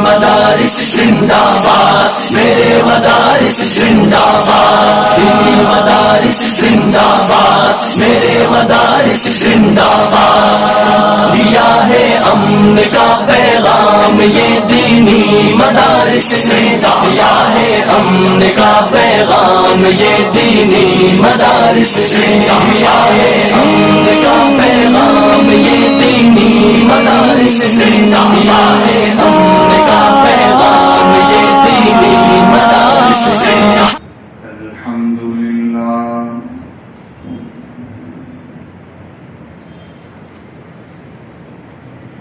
مدارس زندہ باد، میرے مدارس زندہ باد، دینی مدارس زندہ باد، میرے مدارس زندہ باد، دیا ہے امن کا پیغام یہ دینی مدارس نے، دیا ہے امن کا پیغام یہ دینی مدارس نے، دیا ہے امن کا پیغام یہ دینی مدارس نے، دیا ہے امن کا پیغام یہ دینی مدارس نے۔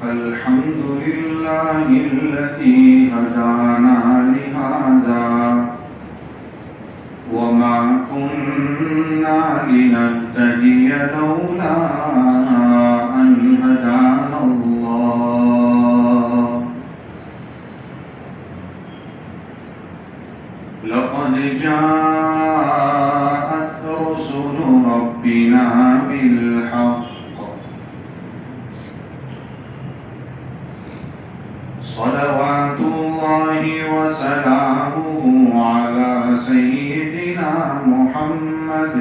الحمد لله الذي هدانا لهذا وما كنا لنهتدي لولا أن هدانا الله لقد جاءت رسل ربنا بالحق صلوات الله وسلامه على سيدنا محمد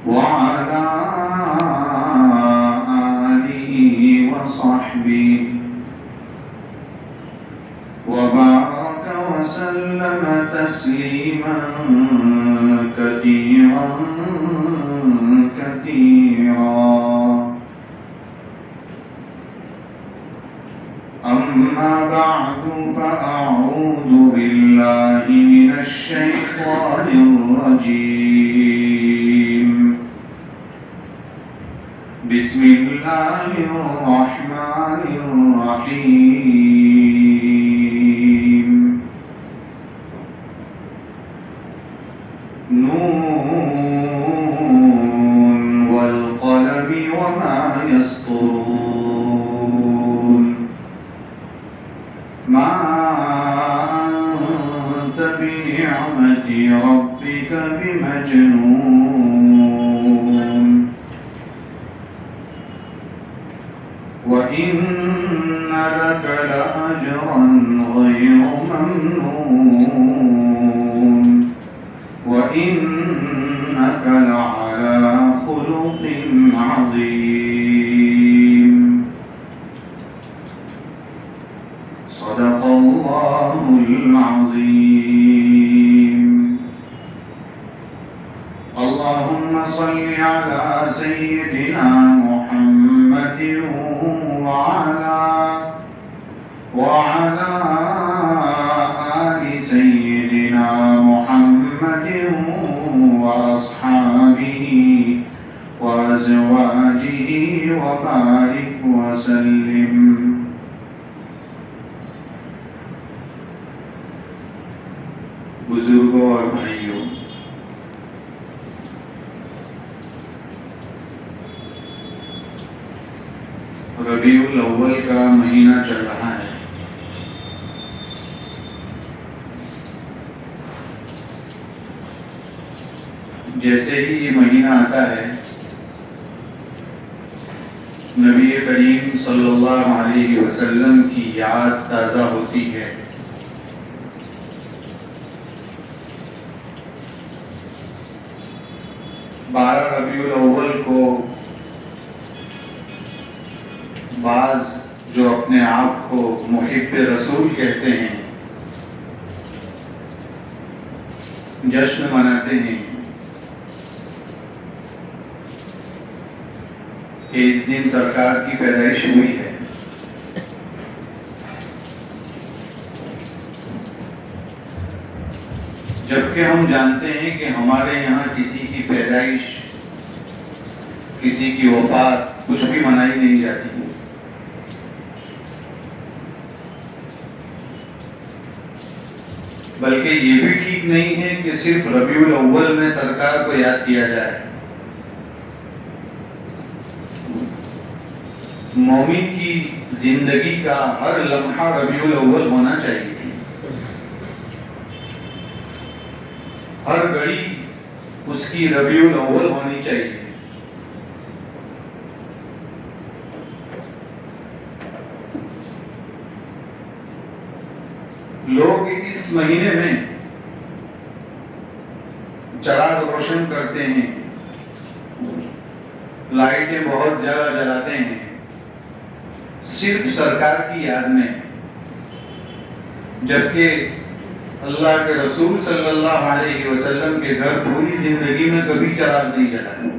وعلى آله وصحبه وبارك وسلم تسليما كثيرا كثيرا. أما بعد فأعوذ بالله من الشيطان الرجيم. بسم الله الرحمن الرحيم. نون والقلم وما يسطرون. ما أنت بنعمة ربك بمجنون. وإن لك لأجرا غير ممنون. وإنك لعلى خلق عظيم. صدق الله العظيم. اللهم صل على سيدنا محمد وعلى آل سيدنا محمد وأصحابه وأزواجه وبارك وسلم. بزرگوں اور بھائیوں، ربیع الاول کا مہینہ چل رہا ہے. جیسے ہی یہ مہینہ آتا ہے نبی کریم صلی اللہ علیہ وسلم کی یاد تازہ ہوتی ہے. 12 ربیع الاول کو بعض جو اپنے آپ کو محب رسول کہتے ہیں جشن مناتے ہیں کہ اس دن سرکار کی پیدائش ہوئی ہے. جبکہ ہم جانتے ہیں کہ ہمارے یہاں کسی کی پیدائش، کسی کی وفات کچھ بھی منائی نہیں جاتی. بلکہ یہ بھی ٹھیک نہیں ہے کہ صرف ربیع الاول میں سرکار کو یاد کیا جائے. مومن کی زندگی کا ہر لمحہ ربیع الاول ہونا چاہیے. ہر گھڑی اس کی ربیع الاول ہونی چاہیے. لوگ اس مہینے میں چراغ روشن کرتے ہیں، لائٹیں بہت زیادہ جلاتے ہیں، صرف سرکار کی یاد میں، جبکہ اللہ کے رسول صلی اللہ علیہ وسلم کے گھر پوری زندگی میں کبھی چراغ نہیں جلاتے۔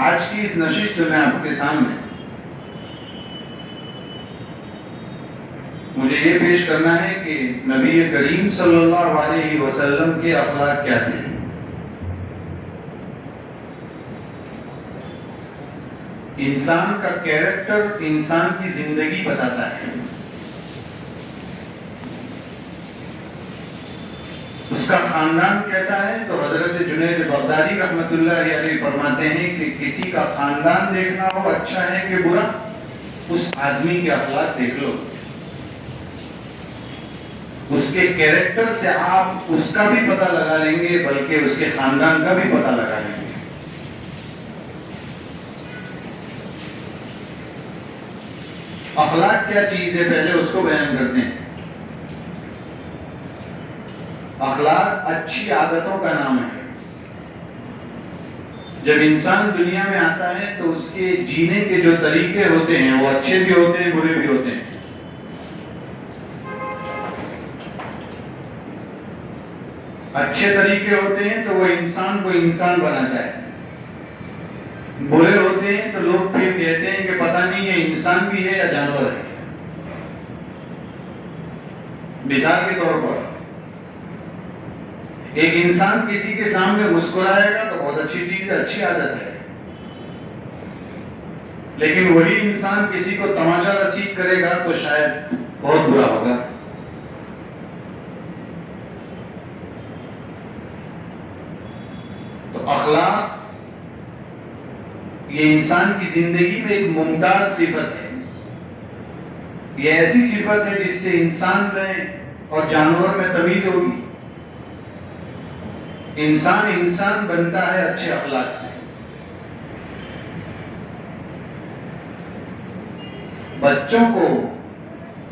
آج کی اس نشست میں آپ کے سامنے مجھے یہ پیش کرنا ہے کہ نبی کریم صلی اللہ علیہ وسلم کے اخلاق کیا تھے۔ انسان کا کیریکٹر انسان کی زندگی بتاتا ہے، اس کا خاندان کیسا ہے۔ تو حضرت جنید بغدادی رحمت اللہ علیہ فرماتے ہیں کہ کسی کا خاندان دیکھنا ہو اچھا ہے کہ برا، اس آدمی کے اخلاق دیکھ لو، اس کے کیریکٹر سے آپ اس کا بھی پتہ لگا لیں گے بلکہ اس کے خاندان کا بھی پتہ لگا لیں گے۔ اخلاق کیا چیز ہے پہلے اس کو بیان کرتے ہیں۔ اخلاق اچھی عادتوں کا نام ہے۔ جب انسان دنیا میں آتا ہے تو اس کے جینے کے جو طریقے ہوتے ہیں وہ اچھے بھی ہوتے ہیں برے بھی ہوتے ہیں۔ اچھے طریقے ہوتے ہیں تو وہ انسان کو انسان بناتا ہے، برے ہوتے ہیں تو لوگ پھر کہتے ہیں کہ پتہ نہیں یہ انسان بھی ہے یا جانور ہے۔ مثال کے طور پر ایک انسان کسی کے سامنے مسکرائے گا تو بہت اچھی چیز ہے، اچھی عادت ہے، لیکن وہی انسان کسی کو تماچا رسید کرے گا تو شاید بہت برا ہوگا۔ تو اخلاق یہ انسان کی زندگی میں ایک ممتاز صفت ہے۔ یہ ایسی صفت ہے جس سے انسان میں اور جانور میں تمیز ہوگی۔ انسان بنتا ہے اچھے اخلاق سے۔ بچوں کو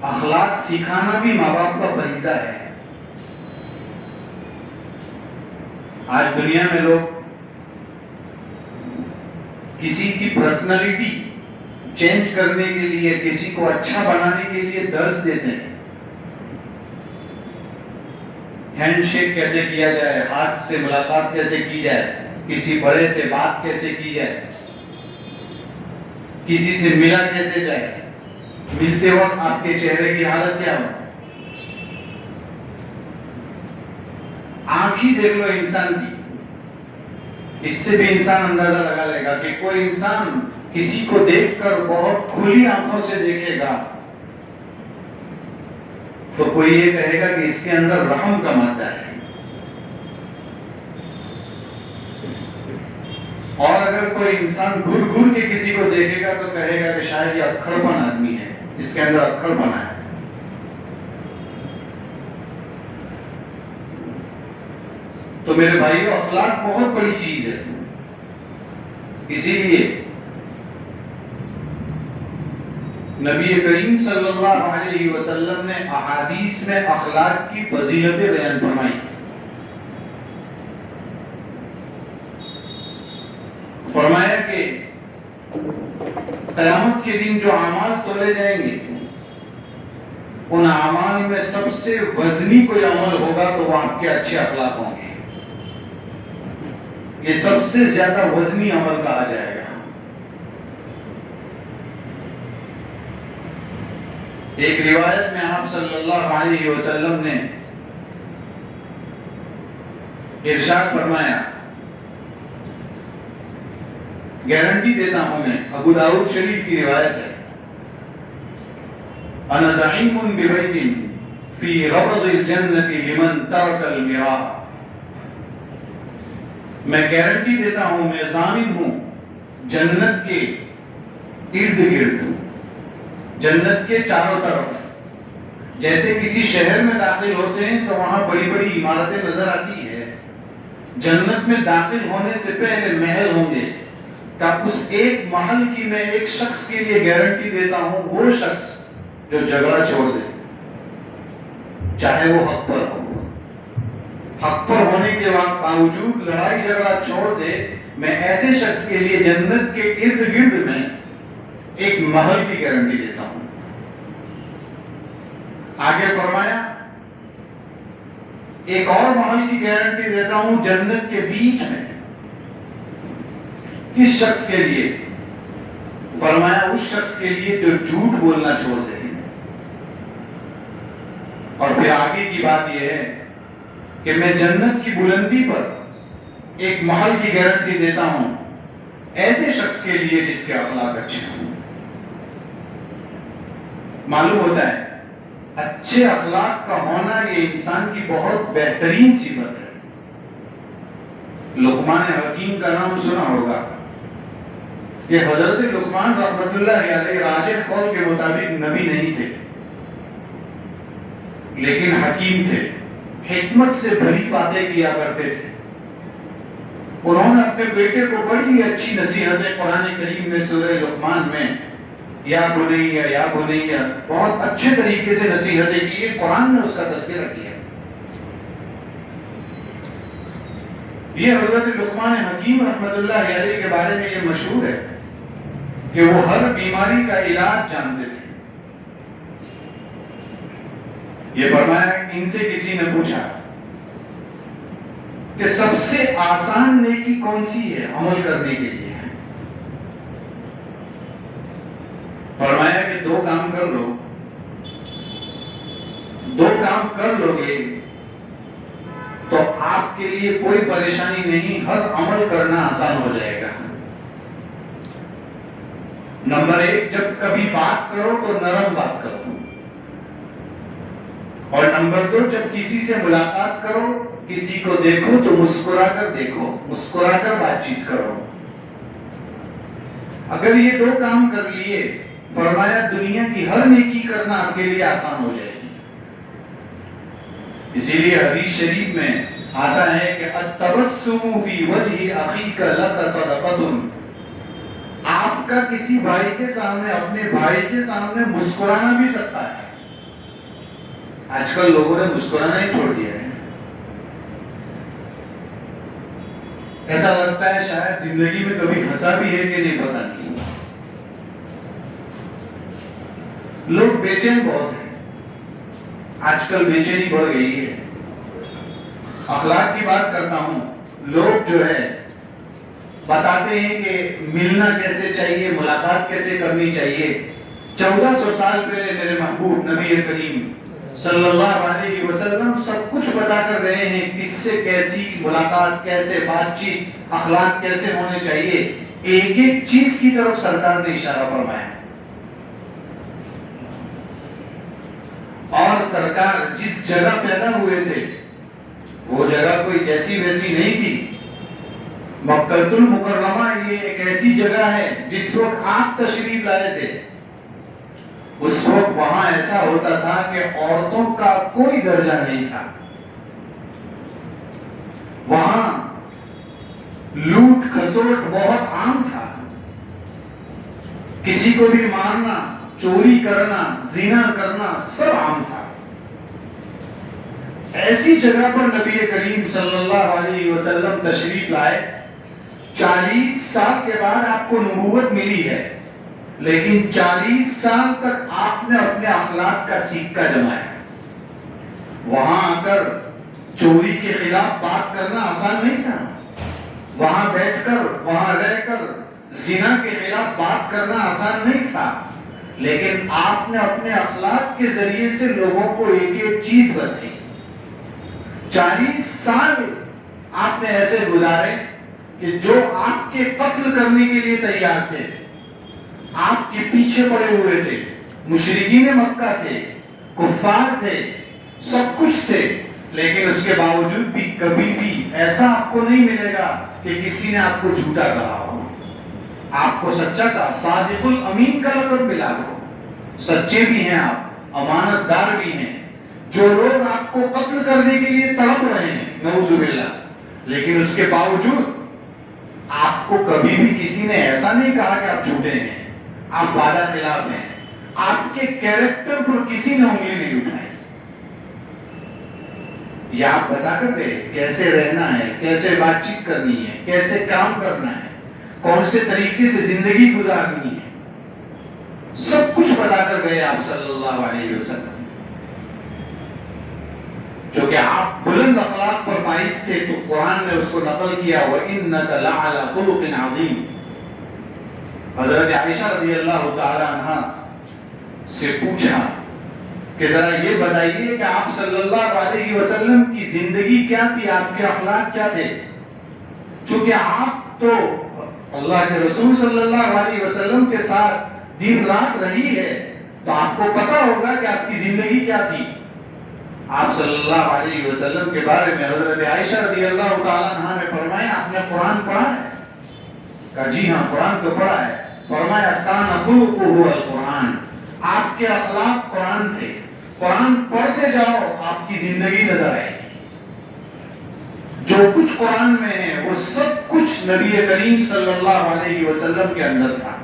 اخلاق سکھانا بھی ماں باپ کا فریضہ ہے۔ آج دنیا میں لوگ کسی کی پرسنالٹی چینج کرنے کے لیے، کسی کو اچھا بنانے کے لیے درس دیتے ہیں۔ ہینڈ شیک کیسے کیا جائے، ہاتھ سے ملاقات کیسے کی جائے، کسی بڑے سے بات کیسے کی جائے، کسی سے ملا کیسے جائے، ملتے وقت آپ کے چہرے کی حالت کیا ہو۔ آنکھ ہی دیکھ لو انسان کی، اس سے بھی انسان اندازہ لگا لے گا کہ کوئی انسان کسی کو دیکھ کر بہت کھلی آنکھوں سے دیکھے گا تو کوئی یہ کہے گا کہ اس کے اندر رحم کا مادہ ہے، اور اگر کوئی انسان گھر گھر کے کسی کو دیکھے گا تو کہے گا کہ شاید یہ اکھڑپن آدمی ہے، اس کے اندر اکھڑپن ہے۔ تو میرے بھائیو، اخلاق بہت بڑی چیز ہے، اسی لیے نبی کریم صلی اللہ علیہ وسلم نے احادیث میں اخلاق کی فضیلتیں بیان فرمائی۔ فرمایا کہ قیامت کے دن جو اعمال تولے جائیں گے ان اعمال میں سب سے وزنی کوئی عمل ہوگا تو وہ آپ کے اچھے اخلاق ہوں گے۔ یہ سب سے زیادہ وزنی عمل کہا جائے گا۔ ایک روایت میں آپ صلی اللہ علیہ وسلم نے ارشاد فرمایا، گارنٹی دیتا ہوں میں، ابو داؤد شریف کی روایت ہے، انا زعیم ببیت فی ربض الجنۃ لمن ترک المراء۔ میں گارنٹی دیتا ہوں، میں ضامن ہوں جنت کے ارد گرد، جنت کے چاروں طرف۔ جیسے کسی شہر میں داخل ہوتے ہیں تو وہاں بڑی بڑی عمارتیں نظر آتی ہے، جنت میں داخل ہونے سے پہلے محل ہوں گے، کہ اس ایک محل کی میں ایک شخص کے لیے گارنٹی دیتا ہوں، وہ شخص جو جھگڑا چھوڑ دے، چاہے وہ حق پر ہو، حق پر ہونے کے باوجود لڑائی جھگڑا چھوڑ دے، میں ایسے شخص کے لیے جنت کے ارد گرد میں ایک محل کی گارنٹی دیتا ہوں۔ آگے فرمایا ایک اور محل کی گارنٹی دیتا ہوں جنت کے بیچ میں۔ کس شخص کے لیے؟ فرمایا اس شخص کے لیے جو جھوٹ بولنا چھوڑ دے۔ اور پھر آگے کی بات یہ ہے کہ میں جنت کی بلندی پر ایک محل کی گارنٹی دیتا ہوں ایسے شخص کے لیے جس کے اخلاق اچھے ہوں۔ معلوم ہوتا ہے اچھے اخلاق کا ہونا یہ انسان کی بہت بہترین صفت ہے۔ لقمان حکیم کا نام سنا ہوگا، یہ حضرت لقمان رحمت اللہ علیہ راجح قول کے مطابق نبی نہیں تھے لیکن حکیم تھے، حکمت سے بھری باتیں کیا کرتے تھے۔ انہوں نے اپنے بیٹے کو بڑی اچھی نصیحتیں قرآن کریم میں سورہ لقمان میں یا بنیا بہت اچھے طریقے سے نصیحتیں کی، قرآن نے اس کا تذکرہ کیا۔ یہ حضرت لقمان حکیم رحمت اللہ علیہ کے بارے میں یہ مشہور ہے کہ وہ ہر بیماری کا علاج جانتے تھے۔ یہ فرمایا ان سے کسی نے پوچھا کہ سب سے آسان نیکی کون سی ہے عمل کرنے کے لیے؟ فرمایا کہ دو کام کر لو، دو کام کر لو گے تو آپ کے لیے کوئی پریشانی نہیں، ہر عمل کرنا آسان ہو جائے گا۔ نمبر ایک، جب کبھی بات کرو تو نرم بات کرو، اور نمبر دو، جب کسی سے ملاقات کرو، کسی کو دیکھو تو مسکرا کر دیکھو، مسکرا کر بات چیت کرو۔ اگر یہ دو کام کر لیے، فرمایا دنیا کی ہر نیکی کرنا آپ کے لیے آسان ہو جائے گی۔ اسی لیے حدیث شریف میں آتا ہے کہ التبسم فی وجہ اخیک لک صدقۃ، آپ کا کسی بھائی کے سامنے، اپنے بھائی کے سامنے مسکرانا بھی صدقہ ہے۔ آج کل لوگوں نے مسکرانا ہی چھوڑ دیا ہے، ایسا لگتا ہے شاید زندگی میں کبھی ہنسا بھی ہے کہ نہیں پتہ نہیں۔ لوگ بے چین بہت ہیں، آج کل بے چینی بڑھ گئی ہے۔ اخلاق کی بات کرتا ہوں، لوگ جو ہے بتاتے ہیں کہ ملنا کیسے چاہیے، ملاقات کیسے کرنی چاہیے۔ 1400 سال پہلے میرے محبوب نبی کریم صلی اللہ علیہ وسلم سب کچھ بتا کر رہے ہیں، کس سے کیسی ملاقات، کیسے بات چیت، اخلاق کیسے ہونے چاہیے۔ ایک ایک چیز کی طرف سرکار نے اشارہ فرمایا، اور سرکار جس جگہ پیدا ہوئے تھے وہ جگہ کوئی جیسی ویسی نہیں تھی۔ مکہ المکرمہ یہ ایک ایسی جگہ ہے جس وقت آپ تشریف لائے تھے اس وقت وہاں ایسا ہوتا تھا کہ عورتوں کا کوئی درجہ نہیں تھا، وہاں لوٹ کھسوٹ بہت عام تھا، کسی کو بھی مارنا، چوری کرنا، زنا کرنا سب عام تھا۔ ایسی جگہ پر نبی کریم صلی اللہ علیہ وسلم تشریف لائے، 40 سال کے بعد آپ کو نبوت ملی ہے، لیکن 40 سال تک آپ نے اپنے اخلاق کا سکہ جمایا۔ وہاں آ کر چوری کے خلاف بات کرنا آسان نہیں تھا، وہاں بیٹھ کر، وہاں رہ کر زنا کے خلاف بات کرنا آسان نہیں تھا، لیکن آپ نے اپنے اخلاق کے ذریعے سے لوگوں کو ایک ایک چیز بتائی۔ 40 سال آپ نے ایسے گزارے کہ جو آپ کے قتل کرنے کے لیے تیار تھے، آپ کے پیچھے پڑے ہوئے تھے، مشرکین مکہ تھے، کفار تھے، سب کچھ تھے، لیکن اس کے باوجود بھی کبھی بھی ایسا آپ کو نہیں ملے گا کہ کسی نے آپ کو جھوٹا کہا ہو۔ آپ کو سچا کہا، صادق الامین کا لقب ملا ہو، سچے بھی ہیں آپ، امانت دار بھی ہیں۔ جو لوگ آپ کو قتل کرنے کے لیے تڑپ رہے ہیں، نعوذ باللہ، لیکن اس کے باوجود آپ کو کبھی بھی کسی نے ایسا نہیں کہا کہ آپ جھوٹے ہیں، آپ وعدہ خلاف ہیں، آپ کے کیریکٹر پر کسی نے انگلی نہیں اٹھائی. یہ آپ بتا کر گئے کیسے رہنا ہے، کیسے بات چیت کرنی ہے، کیسے کام کرنا ہے، کون سے طریقے سے زندگی گزارنی ہے، سب کچھ بتا کر گئے آپ صلی اللہ علیہ وسلم. جو کہ آپ بلند اخلاق پر فائز تھے تو قرآن نے اس کو نقل کیا وَإِنَّكَ لَعَلَى خُلُقٍ عَظِيمٍ. حضرت عائشہ رضی اللہ تعالی عنہ سے پوچھا کہ ذرا یہ بتائیے کہ آپ صلی اللہ علیہ وسلم کی زندگی کیا تھی، آپ کے اخلاق کیا تھے؟ چونکہ آپ تو اللہ کے رسول صلی اللہ علیہ وسلم کے ساتھ دن رات رہی ہے تو آپ کو پتا ہوگا کہ آپ کی زندگی کیا تھی. آپ صلی اللہ علیہ وسلم کے بارے میں حضرت عائشہ رضی اللہ تعالیٰ عنہ نے فرمایا آپ نے قرآن پڑھا ہے؟ کہا جی ہاں قرآن کو پڑھا ہے. فرمایا کان خلقہ القرآن، آپ کے اخلاق قرآن تھے. قرآن پڑھتے جاؤ آپ کی زندگی نظر آئے گی. جو کچھ قرآن میں ہے وہ سب کچھ نبی کریم صلی اللہ علیہ وسلم کے اندر تھا.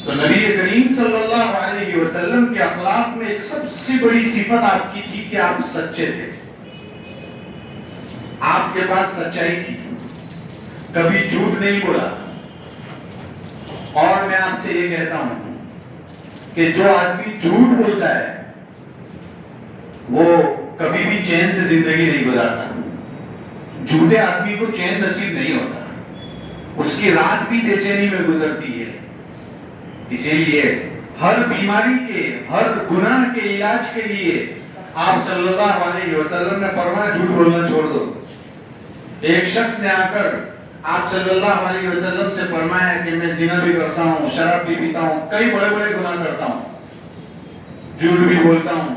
تو نبی کریم صلی اللہ علیہ وسلم کے اخلاق میں ایک سب سے بڑی صفت آپ کی تھی کہ آپ سچے تھے. آپ کے پاس سچائی تھی، کبھی جھوٹ نہیں بولا. اور میں آپ سے یہ کہتا ہوں کہ جو آدمی جھوٹ بولتا ہے وہ کبھی بھی چین سے زندگی نہیں گزارتا. جھوٹے آدمی کو چین نصیب نہیں ہوتا، اس کی رات بھی بے چینی میں گزرتی ہے. اسی لیے ہر بیماری کے، ہر گناہ کے علاج کے لیے آپ صلی اللہ علیہ وسلم نے فرمایا جھوٹ بولنا چھوڑ دو. ایک شخص نے آ کر آپ صلی اللہ علیہ وسلم سے فرمایا کہ میں زنا بھی کرتا ہوں، شراب بھی پیتا ہوں، کئی بڑے بڑے گناہ کرتا ہوں، جھوٹ بھی بولتا ہوں.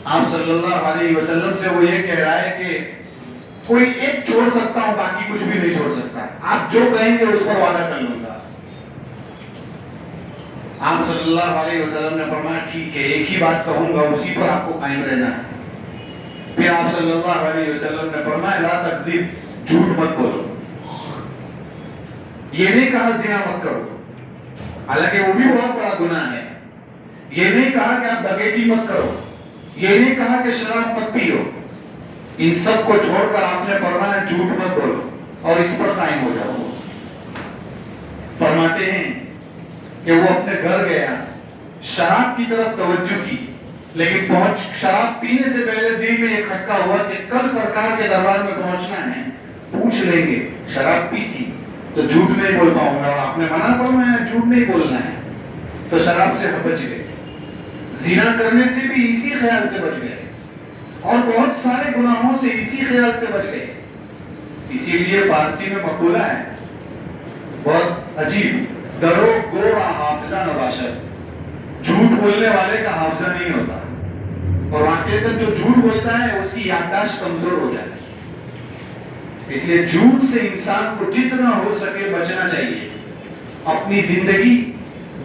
آپ صلی اللہ علیہ وسلم سے وہ یہ کہہ رہا ہے کہ کوئی ایک چھوڑ سکتا ہوں باقی کچھ بھی نہیں چھوڑ سکتا، آپ جو کہیں گے اس پر وعدہ کر لوں گا. آپ صلی اللہ علیہ وسلم نے فرمایا ٹھیک ہے ایک ہی بات کہوں گا اسی پر آپ کو قائم رہنا ہے. پھر آپ صلی اللہ علیہ وسلم نے فرمایا لا تکذب، جھوٹ مت بولو. یہ نہیں کہا زنا مت کرو، حالانکہ وہ بھی بہت بڑا گناہ ہے. یہ نہیں کہا کہ آپ ڈکیتی مت کرو، یہ نہیں کہا کہ شراب مت پیو. ان سب کو چھوڑ کر آپ نے فرمایا جھوٹ مت بولو اور اس پر قائم ہو جاؤ. فرماتے ہیں کہ وہ اپنے گھر گیا، شراب کی طرف توجہ کی، لیکن شراب پینے سے پہلے دل میں یہ کھٹکا ہوا کہ کل سرکار کے دربار میں پہنچنا ہے، پوچھ لیں گے شراب پی تھی تو جھوٹ نہیں بول پاؤں گا، اور آپ نے منع فرمایا جھوٹ نہیں بولنا ہے. تو شراب سے بچ گئے، زنا کرنے سے بھی اسی خیال سے بچ گئے، اور بہت سارے گناہوں سے اسی خیال سے بچ گئے. اسی لیے فارسی میں مقولہ ہے بہت عجیب، درو گورا حافظہ نباشد، جھوٹ بولنے والے کا حافظہ نہیں ہوتا، اور واقعتاً جو جھوٹ بولتا ہے اس کی یادداشت کمزور ہو جاتی ہے. اس لیے جھوٹ سے انسان کو جتنا ہو سکے بچنا چاہیے. اپنی زندگی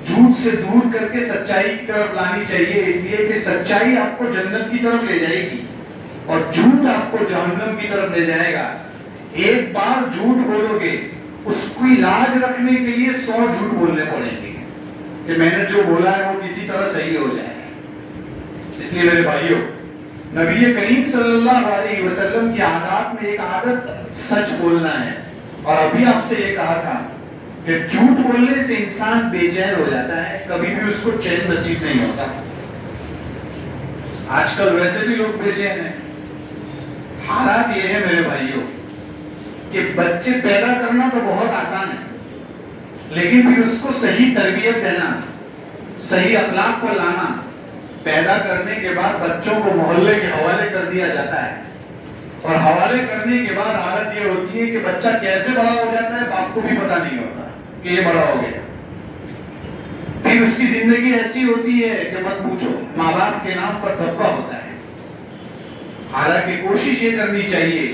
جھوٹ سے دور کر کے سچائی کی طرف لانی چاہیے، اس لیے کہ سچائی آپ کو جنت کی طرف لے جائے گی اور جھوٹ آپ کو جہنم کی طرف لے جائے گا. ایک بار جھوٹ بولو گے اس کو لاج رکھنے کے لیے 100 جھوٹ بولنے پڑیں گے کہ میں نے جو بولا ہے وہ کسی طرح صحیح ہو جائے. اس لیے میرے بھائیوں، نبی کریم صلی اللہ علیہ وسلم کی عادات میں ایک عادت سچ بولنا ہے. اور ابھی آپ سے یہ کہا تھا کہ جھوٹ بولنے سے انسان بے چین ہو جاتا ہے، کبھی بھی اس کو چین نصیب نہیں ہوتا. آج کل ویسے بھی لوگ بے چین ہیں. حالات یہ ہے میرے بھائیوں کہ بچے پیدا کرنا تو بہت آسان ہے، لیکن پھر اس کو صحیح تربیت دینا، صحیح اخلاق پر لانا. پیدا کرنے کے بعد بچوں کو محلے کے حوالے کر دیا جاتا ہے، اور حوالے کرنے کے بعد حالت یہ ہوتی ہے کہ بچہ کیسے بڑا ہو جاتا ہے باپ کو بھی پتہ نہیں ہوتا کہ یہ بڑا ہو گیا. پھر اس کی زندگی ایسی ہوتی ہے کہ مت پوچھو، ماں باپ کے نام پر دھبا ہوتا ہے. حالانکہ کوشش یہ کرنی چاہیے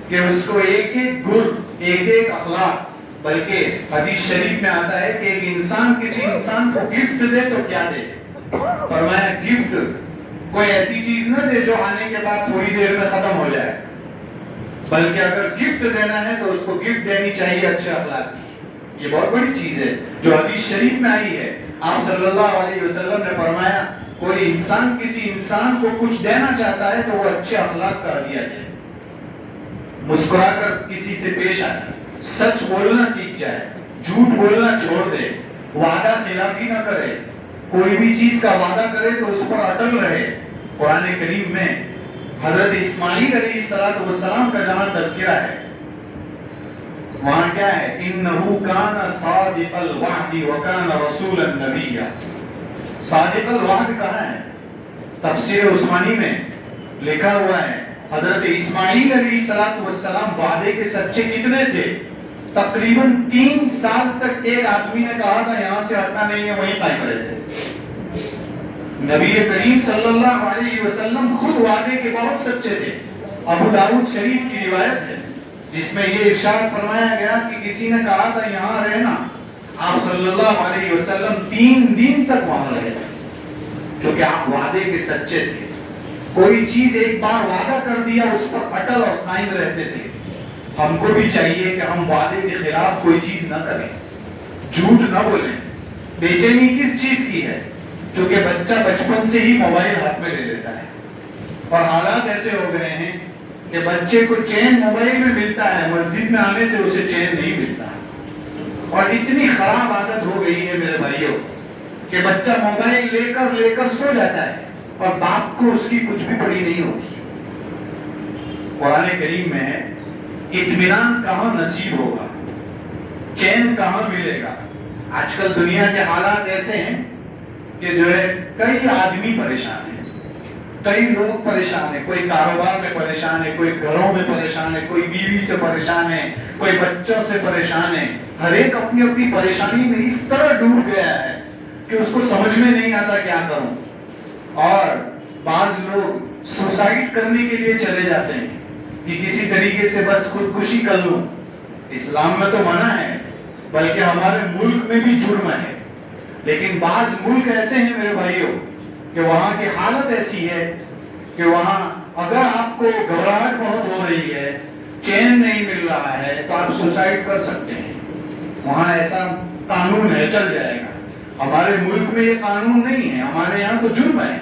کہ اس کو ایک ایک گر، ایک ایک اخلاق، بلکہ حدیث شریف میں آتا ہے کہ ایک انسان کسی انسان کو گفٹ دے تو کیا دے. فرمایا گفٹ کوئی ایسی چیز نہ دے جو آنے کے بعد تھوڑی دیر میں ختم ہو جائے. بلکہ اگر گفٹ دینا ہے تو اس کو گفٹ دینی چاہیے اچھے اخلاق کی. یہ بہت بڑی چیز ہے جو حدیث شریف میں آئی ہے. آپ صلی اللہ علیہ وسلم نے فرمایا کوئی انسان کسی انسان کو کچھ دینا چاہتا ہے تو وہ اچھے اخلاق کا ہدیہ دے, مسکرا کر کسی سے پیش آئے, سچ بولنا سیکھ جائے, جھوٹ بولنا چھوڑ دے, وعدہ خلافی نہ کرے, کوئی بھی چیز کا وعدہ کرے تو اس پر اٹل رہے. قرآن کریم میں حضرت اسماعیل علیہ السلام کا جہاں تذکرہ ہے وہاں کیا ہے, انہو کان صادق الوعد وکان رسولا نبیا. صادق الوعد کہاں ہے؟ تفسیر عثمانی میں لکھا ہوا ہے حضرت اسماعیل علیہ السلام وعدے کے سچے کتنے تھے؟ تقریباً 3 سال تک ایک آدمی نے کہا تھا یہاں سے ہٹنا نہیں ہے, وہیں قائم رہے تھے. نبی کریم صلی اللہ علیہ وسلم خود وعدے کے بہت سچے تھے. ابو داؤد شریف کی روایت ہے جس میں یہ ارشاد فرمایا گیا کہ کسی نے کہا تھا یہاں رہنا, آپ صلی اللہ علیہ وسلم 3 دن تک وہاں رہے تھے, چونکہ آپ وعدے کے سچے تھے. کوئی چیز ایک بار وعدہ کر دیا اس پر اٹل اور قائم رہتے تھے. ہم کو بھی چاہیے کہ ہم وعدے کے خلاف کوئی چیز نہ کریں, جھوٹ نہ بولیں. بے چینی کس چیز کی ہے؟ چونکہ بچہ بچپن سے ہی موبائل ہاتھ میں لے لیتا ہے, اور حالات ایسے ہو گئے ہیں کہ بچے کو چین موبائل میں ملتا ہے, مسجد میں آنے سے اسے چین نہیں ملتا. اور اتنی خراب عادت ہو گئی ہے میرے بھائیوں کہ بچہ موبائل لے کر سو جاتا ہے اور باپ کو اس کی کچھ بھی پڑی نہیں ہوتی. قرآن کریم میں ہے اطمینان کہاں نصیب ہوگا, چین کہاں ملے گا. آج کل دنیا کے حالات ایسے ہیں کہ جو ہے کئی آدمی پریشان ہیں, کئی لوگ پریشان ہیں. کوئی کاروبار میں پریشان ہے, کوئی گھروں میں پریشان ہے, کوئی بیوی سے پریشان ہے, کوئی بچوں سے پریشان ہے. ہر ایک اپنی اپنی پریشانی میں اس طرح ڈوب گیا ہے کہ اس کو سمجھ میں نہیں آتا کیا کروں. اور بعض لوگ سوسائڈ کرنے کے لیے چلے جاتے ہیں کہ کسی طریقے سے بس خودکشی کر لوں. اسلام میں تو منع ہے, بلکہ ہمارے ملک میں بھی جرم ہے. لیکن بعض ملک ایسے ہیں میرے بھائیوں کہ وہاں کی حالت ایسی ہے کہ وہاں اگر آپ کو گھبراہٹ بہت ہو رہی ہے, چین نہیں مل رہا ہے, تو آپ سوسائڈ کر سکتے ہیں. وہاں ایسا قانون ہے, چل جائے گا. ہمارے ملک میں یہ قانون نہیں ہے, ہمارے یہاں تو جرم ہے.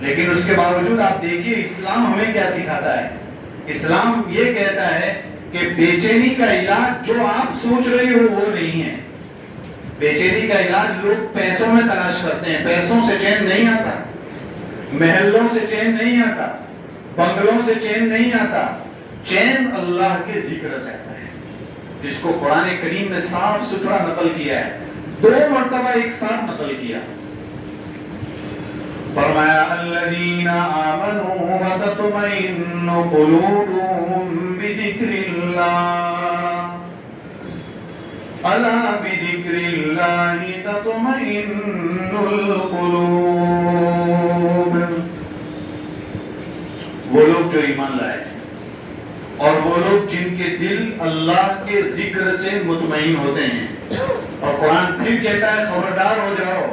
لیکن اس کے باوجود آپ دیکھیے اسلام ہمیں کیا سکھاتا ہے. اسلام یہ کہتا ہے کہ بے چینی کا علاج جو آپ سوچ رہے ہو وہ نہیں ہے. بے چینی کا علاج لوگ پیسوں میں تلاش کرتے ہیں. پیسوں سے چین نہیں آتا, محلوں سے چین نہیں آتا, بنگلوں سے چین نہیں آتا. چین اللہ کے ذکر سے آتا ہے, جس کو قرآن کریم نے صاف ستھرا نقل کیا ہے. 2 مرتبہ ایک ساتھ نقل کیا. فرمایا الذین آمنوا وتطمئن قلوبهم بذکر اللہ الا بذکر اللہ تطمئن القلوب. وہ لوگ جو ایمان لائے اور وہ لوگ جن کے دل اللہ کے ذکر سے مطمئن ہوتے ہیں. اور قرآن پھر کہتا ہے خبردار ہو جاؤ,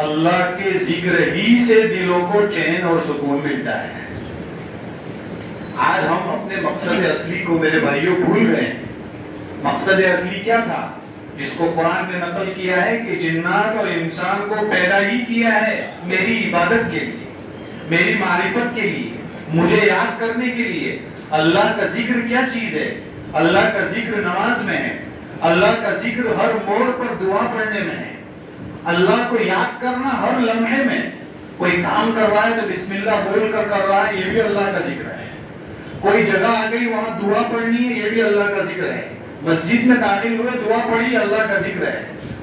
اللہ کے ذکر ہی سے دلوں کو چین اور سکون ملتا ہے. آج ہم اپنے مقصد اصلی کو میرے بھائیوں بھول گئے. مقصد اصلی کیا تھا جس کو قرآن نے نقل کیا ہے کہ جنات اور انسان کو پیدا ہی کیا ہے میری عبادت کے لیے, میری معرفت کے لیے, مجھے یاد کرنے کے لیے. اللہ کا ذکر کیا چیز ہے؟ اللہ کا ذکر نماز میں ہے, اللہ کا ذکر ہر موڑ پر دعا پڑھنے میں ہے, اللہ کو یاد کرنا ہر لمحے میں. کوئی کام کر رہا ہے تو بسم اللہ بول کر کر رہا ہے, یہ بھی اللہ کا ذکر ہے. کوئی جگہ آ گئی وہاں دعا پڑھنی ہے, یہ بھی اللہ کا ذکر ہے. مسجد میں داخل ہوئے دعا پڑھی, اللہ کا ذکر ہے.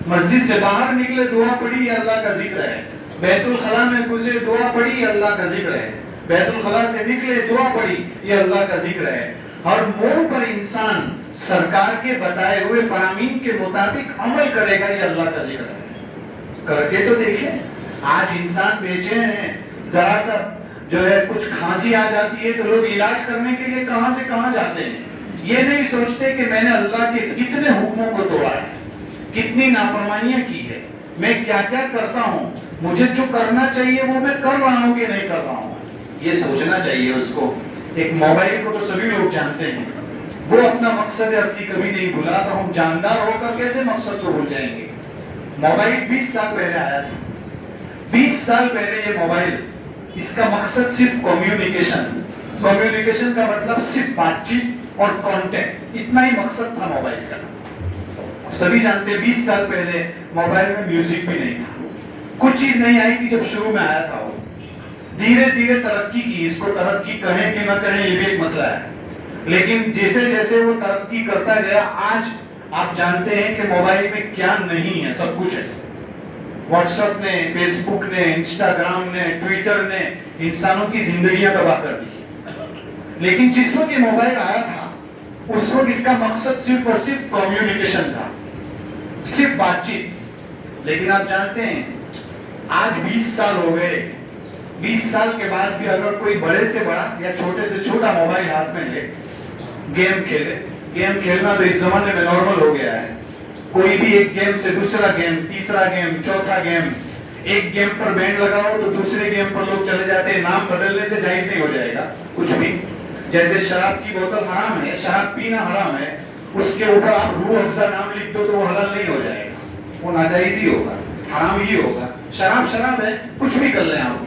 مسجد سے باہر نکلے دعا پڑھی, یہ اللہ کا ذکر ہے. بیت الخلاء میں گزرے دعا پڑھی, یہ اللہ کا ذکر ہے. بیت الخلاء سے نکلے دعا پڑھی, یہ اللہ کا ذکر ہے. ہر موڑ پر انسان سرکار کے بتائے ہوئے فرامین کے مطابق عمل کرے گا, یہ اللہ کا ذکر ہے. کر کے تو دیکھیں. آج انسان بے چین ہے, ذرا سا جو ہے کچھ کھانسی آ جاتی ہے تو لوگ علاج کرنے کے لیے کہاں سے کہاں جاتے ہیں. یہ نہیں سوچتے کہ میں نے اللہ کے کتنے حکموں کو توڑا ہے, کتنی نافرمانیاں کی ہے, میں کیا کیا کرتا ہوں, مجھے جو کرنا چاہیے وہ میں کر رہا ہوں کہ نہیں کر رہا ہوں. یہ سوچنا چاہیے اس کو. ایک موبائل کو تو سبھی لوگ جانتے ہیں، وہ اپنا مقصد اصلی کبھی نہیں بھولا، تو ہم جاندار ہو کر کیسے مقصد کو بھول جائیں گے؟ موبائل 20 سال پہلے آیا تھا، 20 سال پہلے یہ موبائل، اس کا مقصد صرف کمیونیکیشن کا مطلب صرف بات چیت اور کانٹیکٹ، اتنا ہی مقصد تھا موبائل کا۔ سبھی جانتے ہیں 20 سال پہلے موبائل میں میوزک بھی نہیں تھا، کچھ چیز نہیں آئی تھی جب شروع میں آیا تھا وہ، دھیرے دھیرے ترقی کی، اس کو ترقی کہیں کہ نہ کہیں یہ بھی ایک مسئلہ ہے، لیکن جیسے جیسے وہ ترقی کرتا گیا، آج آپ جانتے ہیں کہ موبائل میں کیا نہیں ہے، سب کچھ ہے۔ واٹس ایپ نے، فیس بک نے، انسٹاگرام نے، ٹویٹر نے انسانوں کی زندگیاں تباہ کر دی، لیکن جس وقت یہ موبائل آیا تھا اس وقت اس کا مقصد صرف اور صرف کمیونیکیشن تھا، صرف بات چیت۔ لیکن آپ جانتے ہیں آج 20 سال ہو گئے، 20 سال کے بعد بھی اگر کوئی بڑے سے بڑا یا چھوٹے سے چھوٹا موبائل ہاتھ میں لے، گیم کھیلے، گیم کھیلنا تو اس زمانے میں نارمل ہو گیا ہے، کوئی بھی ایک گیم سے دوسرا گیم، تیسرا گیم، چوتھا گیم، ایک گیم پر بینڈ لگاؤ تو دوسرے گیم پر لوگ چلے جاتے ہیں، نام بدلنے سے جائز نہیں ہو جائے گا کچھ بھی۔ جیسے شراب کی بوتل حرام ہے، شراب پینا حرام ہے، اس کے اوپر آپ روح افزا نام لکھ دو تو وہ حلال نہیں ہو جائے گا، وہ ناجائز ہی ہوگا، حرام ہی ہوگا۔ شراب شراب ہے، کچھ بھی کر لیں آپ۔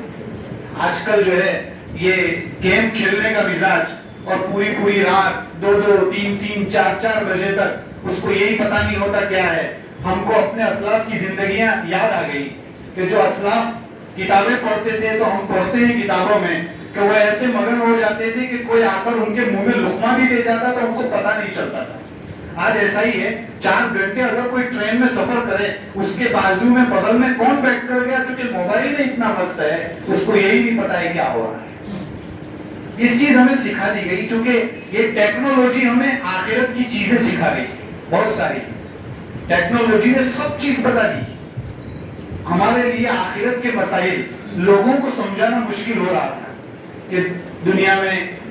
آج کل جو ہے یہ گیم کھیلنے کا مزاج، اور پوری رات 2 3 4 بجے تک اس کو یہی پتا نہیں ہوتا کیا ہے۔ ہم کو اپنے اسلاف کی زندگیاں یاد آ گئی کہ جو اسلاف کتابیں پڑھتے تھے، تو ہم پڑھتے ہیں کتابوں میں کہ وہ ایسے مگن ہو جاتے تھے کہ کوئی آ کر ان کے منہ میں لقمہ بھی دے جاتا تو ان کو پتا نہیں چلتا تھا۔ آج ایسا ہی ہے، 4 گھنٹے اگر کوئی ٹرین میں سفر کرے، اس کے بازو میں بغل میں کون بیٹھ کر گیا، چونکہ موبائل میں اتنا مست ہے اس کو یہی نہیں پتا ہے کیا ہو رہا ہے۔ اس چیز ہمیں سکھا دی گئی، چونکہ یہ ٹیکنالوجی ہمیں آخرت کی چیزیں سکھا رہی، بہت ساری ٹیکنالوجی نے سب چیز بتا دی ہمارے لیے۔ آخرت کے مسائل لوگوں کو سمجھانا مشکل ہو رہا تھا کہ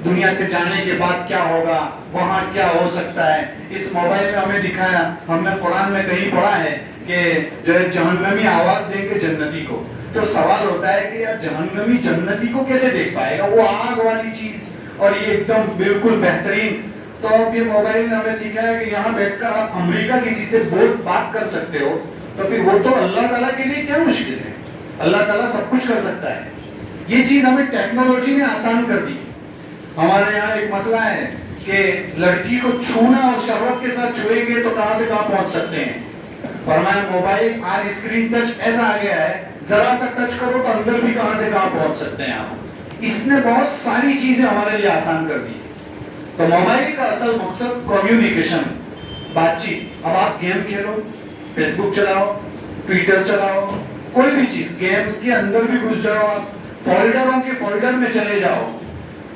دنیا سے جانے کے بعد کیا ہوگا، وہاں کیا ہو سکتا ہے۔ اس موبائل میں ہمیں دکھایا، ہم نے قرآن میں کہیں پڑھا ہے کہ جو ہے جہنمی آواز دیں گے جنتی کو، تو سوال ہوتا ہے کہ یار جہنمی جنتی کو کیسے دیکھ پائے گا، وہ آگ والی چیز اور یہ ایک دم بالکل بہترین۔ تو اب یہ موبائل نے ہمیں سیکھا ہے کہ یہاں بیٹھ کر آپ امریکہ کسی سے بات کر سکتے ہو، تو پھر وہ تو اللہ تعالیٰ کے لیے کیا مشکل ہے، اللہ تعالیٰ سب کچھ کر سکتا ہے۔ یہ چیز ہمیں ٹیکنالوجی نے آسان کر دی۔ ہمارے یہاں ایک مسئلہ ہے کہ لڑکی کو چھونا اور شہوت کے ساتھ چھوئیں گے تو کہاں سے کہاں پہنچ سکتے ہیں۔ فرمایا موبائل آج اسکرین ٹچ ایسا آ گیا ہے، ذرا سا ٹچ کرو تو اندر بھی کہاں سے کہاں پہنچ سکتے ہیں آپ۔ اس نے بہت ساری چیزیں ہمارے لیے آسان کر دی۔ تو موبائل کا اصل مقصد کمیونیکیشن، بات چیت۔ اب آپ گیم کھیلو، فیس بک چلاؤ، ٹویٹر چلاؤ، کوئی بھی چیز، گیم کے اندر بھی گھس جاؤ، آپ فولڈروں کے فولڈر میں چلے جاؤ،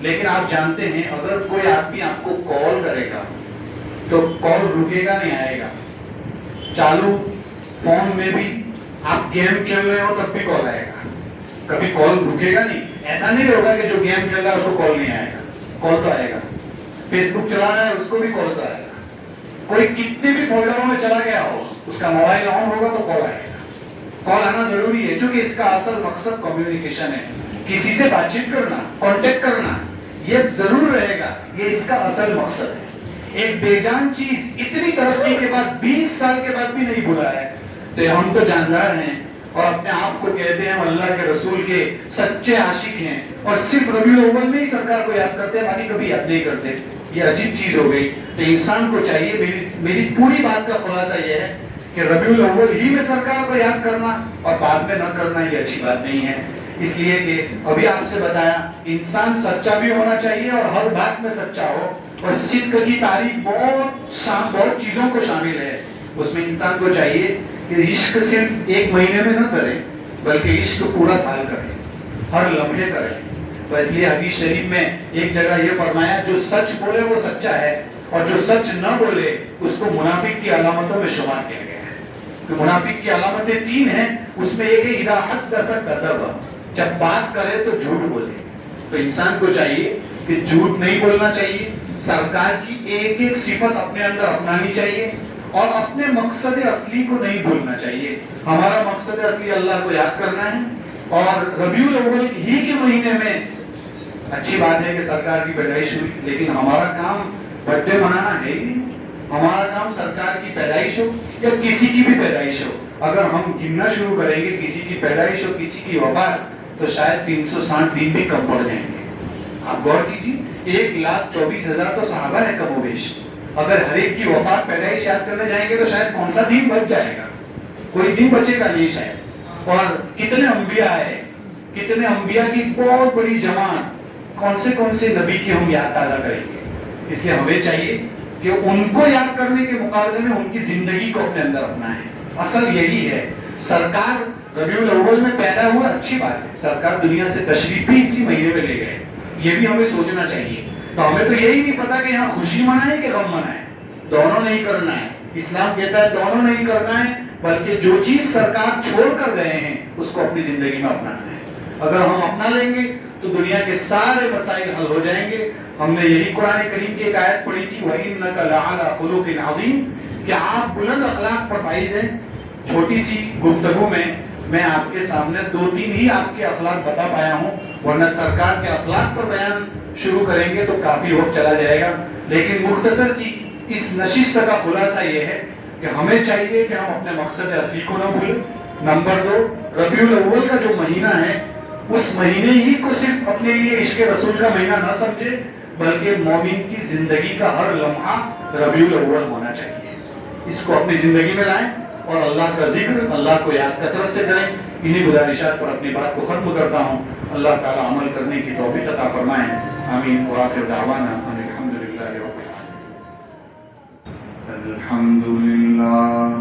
لیکن آپ جانتے ہیں اگر کوئی آدمی آپ کو کال کرے گا تو کال رکے گا نہیں، آئے گا۔ چالو فون میں بھی آپ گیم کھیل رہے ہو تب بھی کال آئے گا، کبھی کال رکے گا نہیں۔ ایسا نہیں ہوگا کہ جو گیم کھیل رہا ہے اس کو کال نہیں آئے گا، کال تو آئے گا۔ فیس بک چلا رہا ہے اس کو بھی کال تو آئے گا۔ کوئی کتنے بھی فولڈروں میں چلا گیا ہو، اس کا موبائل آن ہوگا تو کال آئے گا۔ کال آنا ضروری ہے چونکہ اس کا اصل مقصد کمیونیکیشن ہے، کسی سے بات چیت کرنا، کانٹیکٹ کرنا، یہ ضرور رہے گا، یہ اس کا اصل مقصد ہے۔ ایک بے جان چیز اتنی ترقی کے بعد 20 سال کے بعد بھی نہیں بھولا ہے، تو ہم تو جاندار ہیں اور اپنے آپ کو کہتے ہیں ہم اللہ کے رسول کے سچے عاشق ہیں، اور صرف ربیع الاول میں ہی سرکار کو یاد کرتے ہیں، باقی کبھی یاد نہیں کرتے۔ یہ عجیب چیز ہو گئی۔ تو انسان کو چاہیے، میری پوری بات کا خلاصہ یہ ہے کہ ربیع الاول ہی میں سرکار کو یاد کرنا اور بعد میں نہ کرنا یہ اچھی بات نہیں ہے۔ اس لیے کہ ابھی آپ سے بتایا انسان سچا بھی ہونا چاہیے اور ہر بات میں سچا ہو، اور صدق کی تعریف بہت چیزوں کو شامل ہے۔ اس میں انسان کو چاہیے کہ عشق صرف ایک مہینے میں نہ کرے بلکہ عشق پورا سال کرے، ہر لمحے کرے۔ تو اس لیے حدیث شریف میں ایک جگہ یہ فرمایا جو سچ بولے وہ سچا ہے، اور جو سچ نہ بولے اس کو منافق کی علامتوں میں شمار کیا گیا ہے۔ تو منافق کی علامتیں 3 ہیں، اس میں ایک ہے اذا حدث کذب، جب بات کرے تو جھوٹ بولے۔ تو انسان کو چاہیے کہ جھوٹ نہیں بولنا چاہیے، سرکار کی ایک ایک صفت اپنے اندر اپنانی چاہیے، اور اپنے مقصد اصلی کو نہیں بھولنا چاہیے۔ ہمارا مقصد اصلی اللہ کو یاد کرنا ہے، اور ربیع الاول ہی کے مہینے میں اچھی بات ہے کہ سرکار کی پیدائش ہوئی، لیکن ہمارا کام برتھ ڈے منانا ہے ہی نہیں. ہمارا کام سرکار کی پیدائش ہو یا کسی کی بھی پیدائش ہو، اگر ہم گننا شروع کریں گے کسی کی پیدائش ہو کسی کی وفات، تو شاید 360 دن بھی کم پڑ جائیں گے. آپ غور کیجیے، 1,24,000 تو صحابہ ہے کم و بیش. اگر ہر ایک کی وفات پیدائش یاد کرنے جائیں گے تو شاید کون سا دن بچ جائے گا، کوئی دن بچے گا نہیں شاید. اور کتنے انبیاء ہے، کتنے انبیاء کی بہت بڑی جماعت، کون سے نبی کی ہم یاد تازہ کریں گے. اس لیے ہمیں چاہیے کہ ان کو یاد کرنے کے مقابلے میں ان کی زندگی کو اپنے اندر اپنائیں. اصل یہی ہے. سرکار ربیع الاول میں پیدا ہوا، اچھی بات ہے، سرکار دنیا سے تشریف بھی اسی مہینے میں لے گئے، یہ بھی ہمیں سوچنا چاہیے. تو ہمیں تو یہی نہیں پتا کہ یہاں خوشی منائیں کہ غم منائیں، دونوں نہیں کرنا ہے. اسلام کہتا ہے دونوں نہیں کرنا ہے، بلکہ جو چیز سرکار چھوڑ کر گئے ہیں اس کو اپنی زندگی میں اپنانا ہے. اگر ہم اپنا لیں گے تو دنیا کے سارے مسائل حل ہو جائیں گے. ہم نے یہی قرآن کریم کی ایک آیت پڑھی تھی، وَإِنَّكَ لَعَلَىٰ خُلُقٍ عَظِيمٍ، کہ آپ بلند اخلاق پر فائز ہیں. چھوٹی سی گفتگو میں آپ کے سامنے 2-3 ہی آپ کے اخلاق بتا پایا ہوں، ورنہ سرکار کے اخلاق پر بیان شروع کریں گے تو کافی وقت چلا جائے گا. لیکن مختصر سی اس نشست کا خلاصہ یہ ہے کہ ہمیں چاہیے کہ ہم اپنے مقصد اصلی کو نہ بھولیں. نمبر 2، ربیع الاول کا جو مہینہ ہے اس مہینے ہی کو صرف اپنے لیے عشق رسول کا مہینہ نہ سمجھے، بلکہ مومن کی زندگی کا ہر لمحہ ربیع الاول ہونا چاہیے. اس کو اپنی زندگی میں لائیں اور اللہ کا ذکر، اللہ کو یاد کثرت سے کریں. انہی گزارشات پر اپنی بات کو ختم کرتا ہوں. اللہ تعالی عمل کرنے کی توفیق عطا فرمائیں. آمین. وآخر دعوانا ان الحمد للہ رب العالمین. الحمد للہ